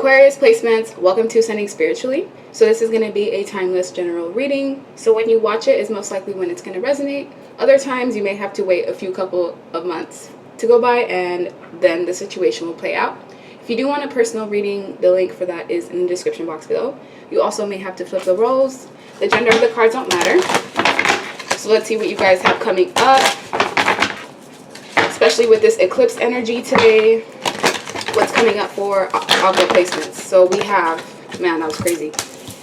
Aquarius placements, welcome to Ascending Spiritually. So this is going to be a timeless general reading. So when you watch it is most likely when it's going to resonate. Other times you may have to wait a few couple of months to go by and then the situation will play out. If you do want a personal reading, the link for that is in the description box below. You also may have to flip the roles. The gender of the cards don't matter. So let's see what you guys have coming up, especially with this eclipse energy today. What's coming up for Aqua placements. So we have, man, that was crazy.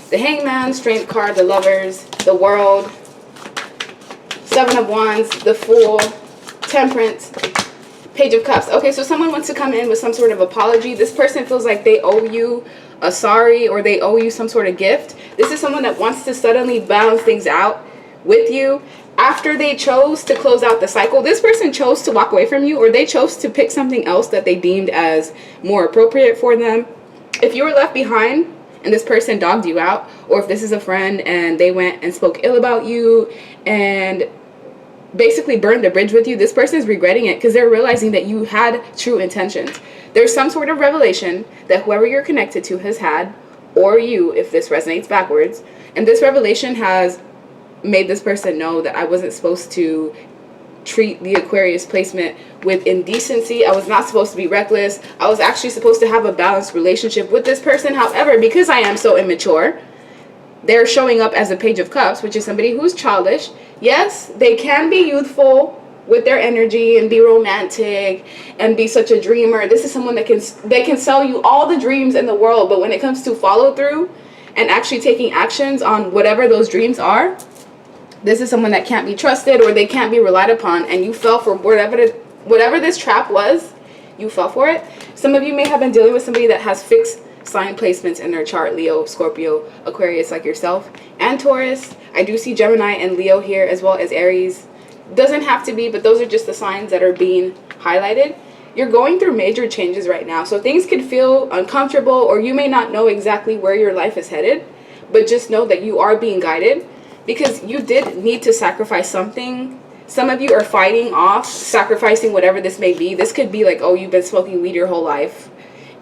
The Hangman, Strength card, the Lovers, the World, Seven of Wands, the Fool, Temperance, Page of Cups. Okay, so someone wants to come in with some sort of apology. This person feels like they owe you a sorry or they owe you some sort of gift. This is someone that wants to suddenly balance things out with you. After they chose to close out the cycle, this person chose to walk away from you, or they chose to pick something else that they deemed as more appropriate for them. If you were left behind and this person dogged you out, or if this is a friend and they went and spoke ill about you and basically burned a bridge with you, this person is regretting it because they're realizing that you had true intentions. There's some sort of revelation that whoever you're connected to has had, or you, if this resonates backwards, and this revelation has made this person know that I wasn't supposed to treat the Aquarius placement with indecency. I was not supposed to be reckless. I was actually supposed to have a balanced relationship with this person. However, because I am so immature, they're showing up as a Page of Cups, which is somebody who's childish. Yes, they can be youthful with their energy and be romantic and be such a dreamer. This is someone that can sell you all the dreams in the world, but when it comes to follow through and actually taking actions on whatever those dreams are, this is someone that can't be trusted or they can't be relied upon, and you fell for whatever this trap was. You fell for it. Some of you may have been dealing with somebody that has fixed sign placements in their chart: Leo, Scorpio, Aquarius like yourself, and Taurus. I do see Gemini and Leo here, as well as Aries. Doesn't have to be, but those are just the signs that are being highlighted. You're going through major changes right now, so things could feel uncomfortable, or you may not know exactly where your life is headed, but just know that you are being guided, because you did need to sacrifice something. Some of you are fighting off sacrificing whatever this may be. This could be like, oh, you've been smoking weed your whole life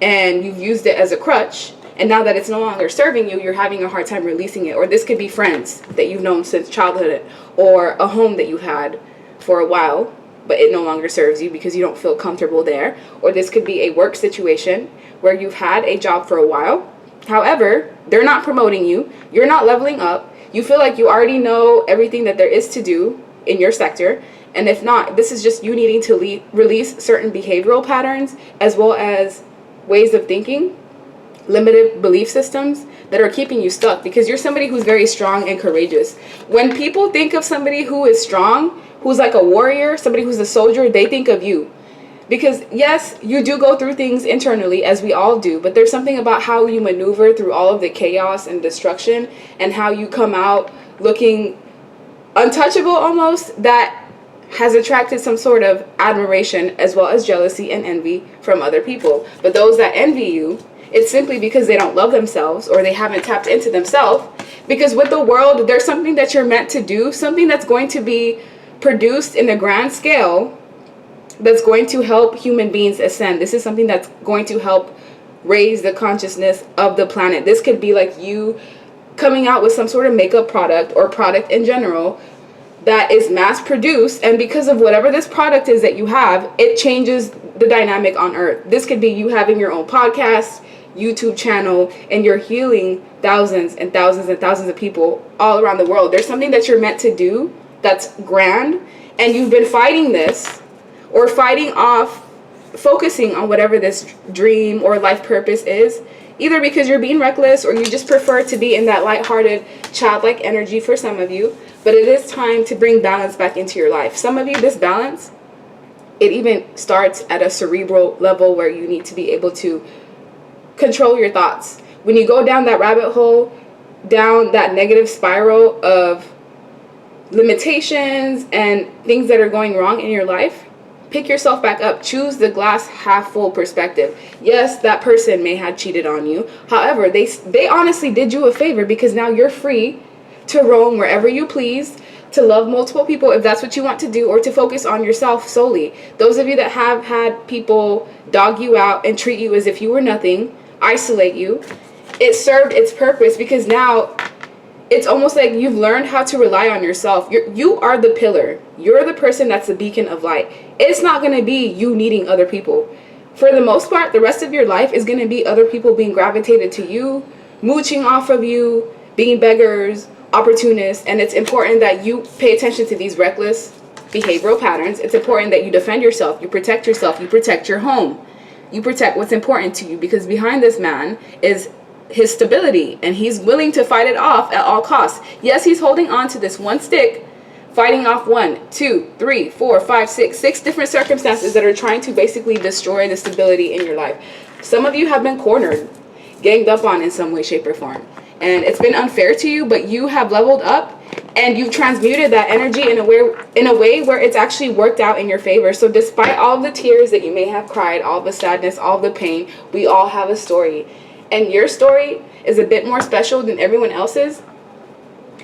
and you've used it as a crutch, and now that it's no longer serving you, you're having a hard time releasing it. Or this could be friends that you've known since childhood, or a home that you had for a while but it no longer serves you because you don't feel comfortable there. Or this could be a work situation where you've had a job for a while, however they're not promoting you, you're not leveling up, you feel like you already know everything that there is to do in your sector. And if not, this is just you needing to release certain behavioral patterns, as well as ways of thinking, limited belief systems that are keeping you stuck, because you're somebody who's very strong and courageous. When people think of somebody who is strong, who's like a warrior, somebody who's a soldier, they think of you. Because yes, you do go through things internally, as we all do, but there's something about how you maneuver through all of the chaos and destruction, and how you come out looking untouchable almost, that has attracted some sort of admiration, as well as jealousy and envy from other people. But those that envy you, it's simply because they don't love themselves, or they haven't tapped into themselves. Because with the world, there's something that you're meant to do, something that's going to be produced in a grand scale, that's going to help human beings ascend. This is something that's going to help raise the consciousness of the planet. This could be like you coming out with some sort of makeup product, or product in general, that is mass produced, and because of whatever this product is that you have, it changes the dynamic on earth. This could be you having your own podcast, YouTube channel, and you're healing thousands and thousands and thousands of people all around the world. There's something that you're meant to do that's grand, and you've been fighting this, or fighting off focusing on whatever this dream or life purpose is, either because you're being reckless, or you just prefer to be in that lighthearted, childlike energy for some of you. But it is time to bring balance back into your life. Some of you, this balance, it even starts at a cerebral level, where you need to be able to control your thoughts. When you go down that rabbit hole, down that negative spiral of limitations and things that are going wrong in your life, pick yourself back up. Choose the glass half full perspective. Yes, that person may have cheated on you. However, they honestly did you a favor, because now you're free to roam wherever you please, to love multiple people if that's what you want to do, or to focus on yourself solely. Those of you that have had people dog you out and treat you as if you were nothing, isolate you. It served its purpose because now it's almost like you've learned how to rely on yourself. You are the pillar. You're the person that's the beacon of light. It's not going to be you needing other people. For the most part, the rest of your life is going to be other people being gravitated to you, mooching off of you, being beggars, opportunists. And it's important that you pay attention to these reckless behavioral patterns. It's important that you defend yourself, you protect your home, you protect what's important to you, because behind this man is his stability, and he's willing to fight it off at all costs. Yes, he's holding on to this one stick, fighting off 1, 2, 3, 4, 5, 6 different circumstances that are trying to basically destroy the stability in your life. Some of you have been cornered, ganged up on in some way, shape, or form, and it's been unfair to you, but you have leveled up and you've transmuted that energy in a way where it's actually worked out in your favor. So despite all of the tears that you may have cried, all the sadness, all the pain, we all have a story. And your story is a bit more special than everyone else's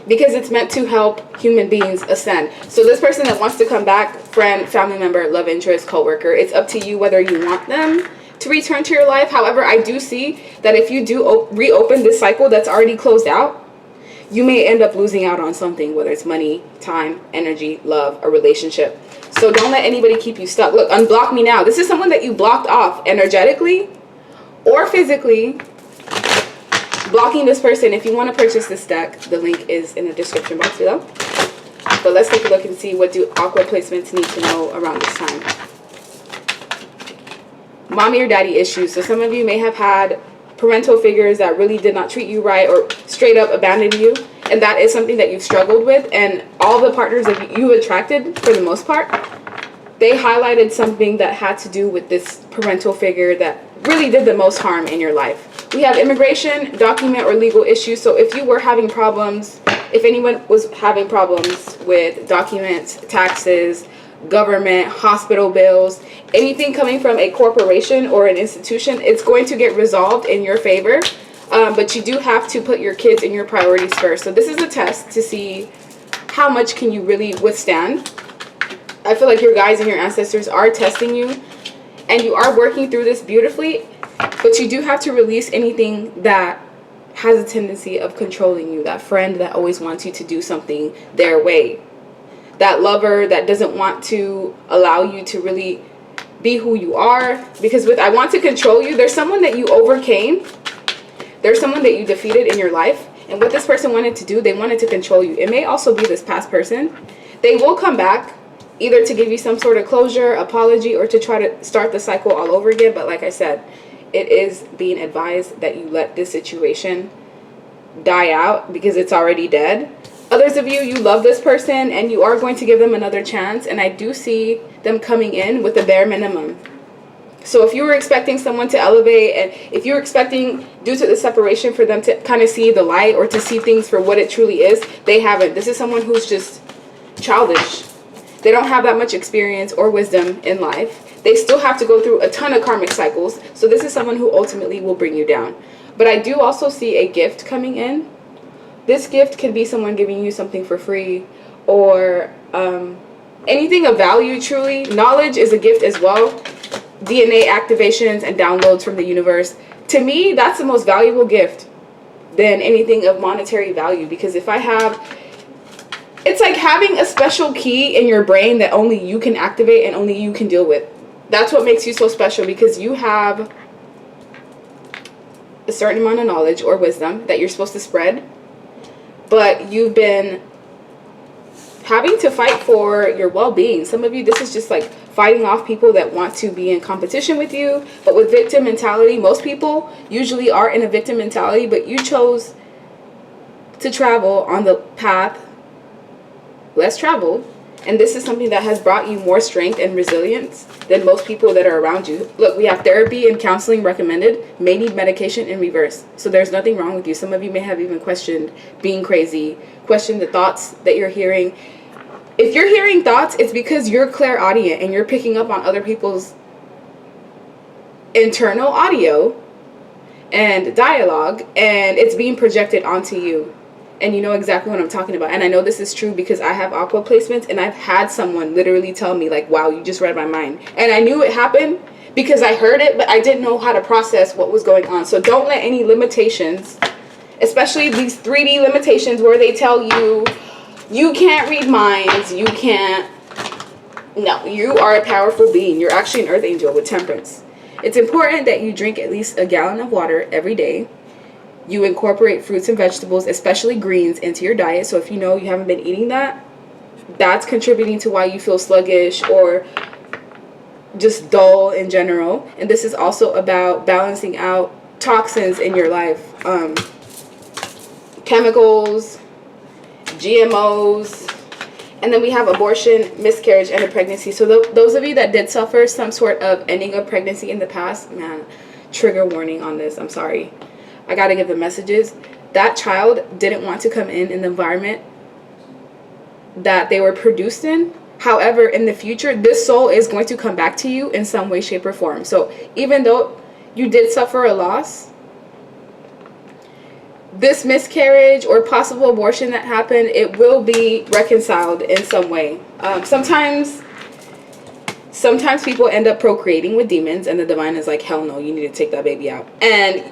because it's meant to help human beings ascend. So this person that wants to come back, friend, family member, love interest, co-worker, it's up to you whether you want them to return to your life. However, I do see that if you do reopen this cycle that's already closed out, you may end up losing out on something, whether it's money, time, energy, love, a relationship. So don't let anybody keep you stuck. Look, unblock me now. This is someone that you blocked off energetically or physically. Blocking this person. If you want to purchase this deck, the link is in the description box below. But let's take a look and see what do aqua placements need to know around this time. Mommy or daddy issues. So some of you may have had parental figures that really did not treat you right or straight up abandoned you, and that is something that you've struggled with. And all the partners that you've attracted, for the most part, they highlighted something that had to do with this parental figure that really did the most harm in your life. We have immigration, document, or legal issues. So if you were having problems, if anyone was having problems with documents, taxes, government, hospital bills, anything coming from a corporation or an institution, it's going to get resolved in your favor. But you do have to put your kids and your priorities first. So this is a test to see how much can you really withstand. I feel like your guides and your ancestors are testing you, and you are working through this beautifully, but you do have to release anything that has a tendency of controlling you. That friend that always wants you to do something their way. That lover that doesn't want to allow you to really be who you are. Because with I want to control you, there's someone that you overcame. There's someone that you defeated in your life. And what this person wanted to do, they wanted to control you. It may also be this past person. They will come back either to give you some sort of closure, apology, or to try to start the cycle all over again. But like I said, it is being advised that you let this situation die out because it's already dead. Others of you, you love this person and you are going to give them another chance. And I do see them coming in with the bare minimum. So if you were expecting someone to elevate, and if you were expecting, due to the separation, for them to kind of see the light or to see things for what it truly is, they haven't. This is someone who's just childish. They don't have that much experience or wisdom in life. They still have to go through a ton of karmic cycles. So this is someone who ultimately will bring you down. But I do also see a gift coming in. This gift could be someone giving you something for free, or anything of value, truly. Knowledge is a gift as well. DNA activations and downloads from the universe. To me, that's the most valuable gift than anything of monetary value. Because if I have... It's like having a special key in your brain that only you can activate and only you can deal with. That's what makes you so special, because you have a certain amount of knowledge or wisdom that you're supposed to spread. But you've been having to fight for your well-being. Some of you, this is just like fighting off people that want to be in competition with you. But with victim mentality, most people usually are in a victim mentality, but you chose to travel on the path less traveled, and this is something that has brought you more strength and resilience than most people that are around you. Look, we have therapy and counseling recommended, may need medication in reverse. So there's nothing wrong with you. Some of you may have even questioned being crazy, questioned the thoughts that you're hearing. If you're hearing thoughts, it's because you're clairaudient and you're picking up on other people's internal audio and dialogue, and it's being projected onto you. And you know exactly what I'm talking about. And I know this is true because I have aqua placements, and I've had someone literally tell me, like, wow, you just read my mind. And I knew it happened because I heard it, but I didn't know how to process what was going on. So don't let any limitations, especially these 3D limitations where they tell you, you can't read minds, you can't. No, you are a powerful being. You're actually an earth angel with temperance. It's important that you drink at least a gallon of water every day. You incorporate fruits and vegetables, especially greens, into your diet. So if you know you haven't been eating that, that's contributing to why you feel sluggish or just dull in general. And this is also about balancing out toxins in your life. Chemicals, GMOs, and then we have abortion, miscarriage, and a pregnancy. So those of you that did suffer some sort of ending of pregnancy in the past, man, trigger warning on this. I'm sorry. I got to give the messages. That child didn't want to come in the environment that they were produced in. However, in the future, this soul is going to come back to you in some way, shape, or form. So even though you did suffer a loss, this miscarriage or possible abortion that happened, it will be reconciled in some way. Sometimes people end up procreating with demons, and the divine is like, hell no, you need to take that baby out. And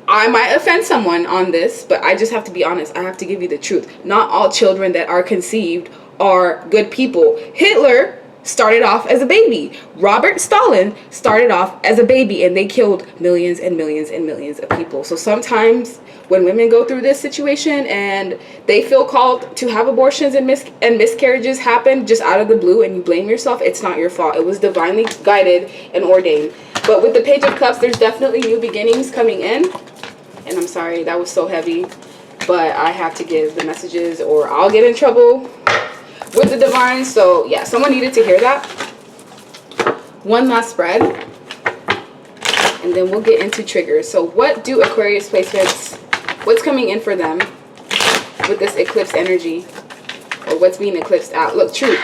I might offend someone on this, but I just have to be honest. I have to give you the truth. Not all children that are conceived are good people. Hitler started off as a baby. Robert Stalin started off as a baby, and they killed millions and millions and millions of people. So sometimes when women go through this situation and they feel called to have abortions and miscarriages happen just out of the blue, and you blame yourself, it's not your fault. It was divinely guided and ordained. But with the Page of Cups, there's definitely new beginnings coming in. And I'm sorry, that was so heavy, but I have to give the messages or I'll get in trouble with the divine. So yeah, someone needed to hear that. One last spread, and then we'll get into triggers. So what do Aquarius placements, what's coming in for them with this eclipse energy, or what's being eclipsed out? Look, truth.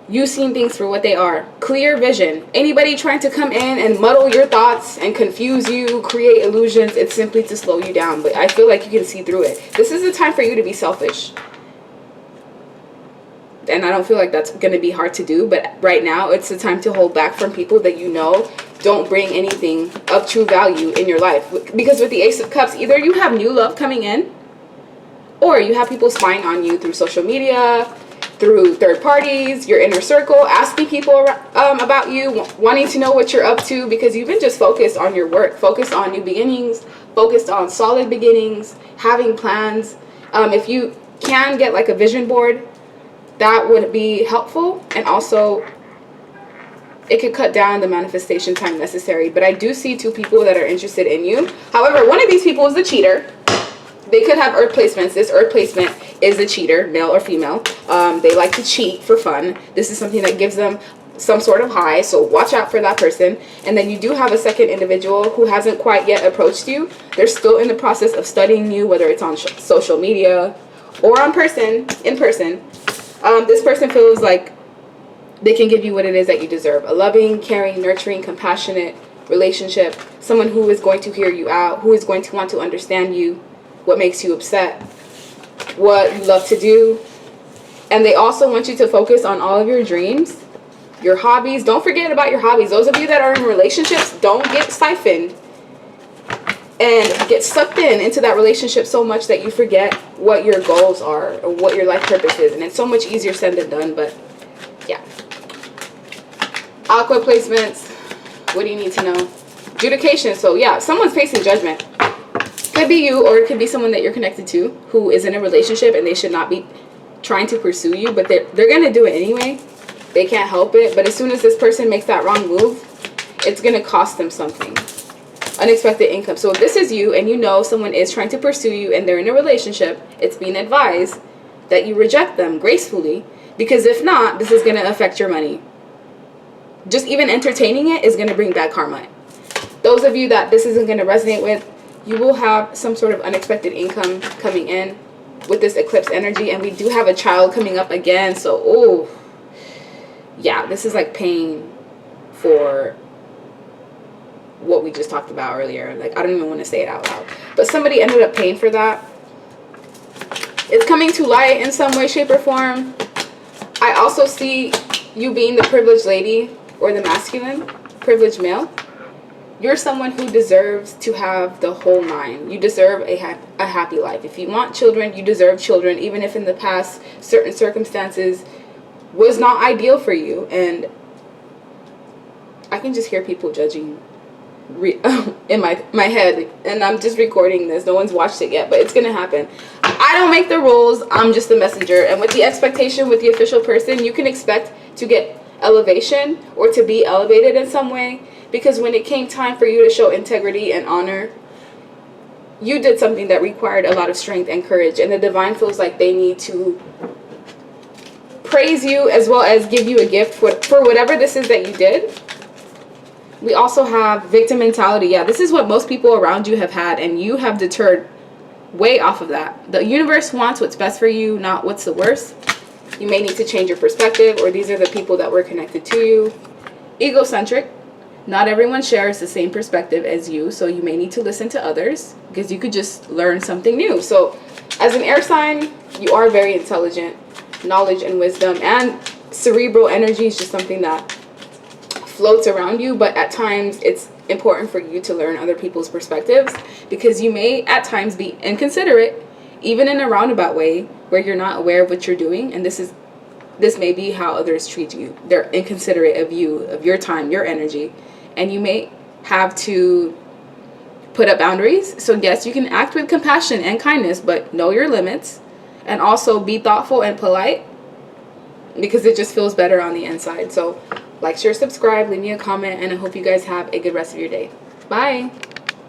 You seeing things for what they are. Clear vision. Anybody trying to come in and muddle your thoughts and confuse you, create illusions, it's simply to slow you down. But I feel like you can see through it. This is the time for you to be selfish. And I don't feel like that's going to be hard to do. But right now, it's the time to hold back from people that you know don't bring anything of true value in your life. Because with the Ace of Cups, either you have new love coming in, or you have people spying on you through social media, through third parties, your inner circle, asking people about you, wanting to know what you're up to, because you've been just focused on your work, focused on new beginnings, focused on solid beginnings, having plans. If you can get like a vision board, that would be helpful. And also, it could cut down the manifestation time necessary. But I do see two people that are interested in you. However, one of these people is a cheater. They could have earth placements. This earth placement is a cheater, male or female. They like to cheat for fun. This is something that gives them some sort of high, so watch out for that person. And then you do have a second individual who hasn't quite yet approached you. They're still in the process of studying you, whether it's on social media or in person. This person feels like they can give you what it is that you deserve. A loving, caring, nurturing, compassionate relationship. Someone who is going to hear you out, who is going to want to understand you, what makes you upset, what you love to do. And they also want you to focus on all of your dreams, your hobbies. Don't forget about your hobbies. Those of you that are in relationships, don't get siphoned and get sucked into that relationship so much that you forget what your goals are or what your life purpose is. And it's so much easier said than done, but yeah. Aqua placements, what do you need to know? Adjudication. So yeah, someone's facing judgment. Could be you, or it could be someone that you're connected to who is in a relationship and they should not be trying to pursue you, but they're going to do it anyway. They can't help it. But as soon as this person makes that wrong move, it's going to cost them something. Unexpected income. So if this is you and you know someone is trying to pursue you and they're in a relationship, it's being advised that you reject them gracefully, because if not, this is going to affect your money. Just even entertaining it is going to bring bad karma. Those of you that this isn't going to resonate with, you will have some sort of unexpected income coming in with this eclipse energy. And we do have a child coming up again. So, oh, yeah, this is like paying for what we just talked about earlier. Like, I don't even want to say it out loud. But somebody ended up paying for that. It's coming to light in some way, shape, or form. I also see you being the privileged lady or the masculine, privileged male, you're someone who deserves to have the whole nine. You deserve a happy life. If you want children, you deserve children, even if in the past certain circumstances was not ideal for you. And I can just hear people judging in my head, and I'm just recording this. No one's watched it yet, but it's gonna happen. I don't make the rules. I'm just the messenger. And with the expectation with the official person, you can expect to get elevation or to be elevated in some way, because when it came time for you to show integrity and honor, you did something that required a lot of strength and courage, and the divine feels like they need to praise you as well as give you a gift for whatever this is that you did. We also have victim mentality. Yeah, this is what most people around you have had, and you have deterred way off of that. The universe wants what's best for you, not what's the worst. You may need to change your perspective, or these are the people that were connected to you. Egocentric. Not everyone shares the same perspective as you, so you may need to listen to others, because you could just learn something new. So as an air sign, you are very intelligent. Knowledge and wisdom and cerebral energy is just something that floats around you, but at times it's important for you to learn other people's perspectives, because you may at times be inconsiderate, even in a roundabout way where you're not aware of what you're doing, and this may be how others treat you. They're inconsiderate of you, of your time, your energy, and you may have to put up boundaries. So yes, you can act with compassion and kindness, but know your limits, and also be thoughtful and polite, because it just feels better on the inside. So like, share, subscribe, leave me a comment, and I hope you guys have a good rest of your day. Bye.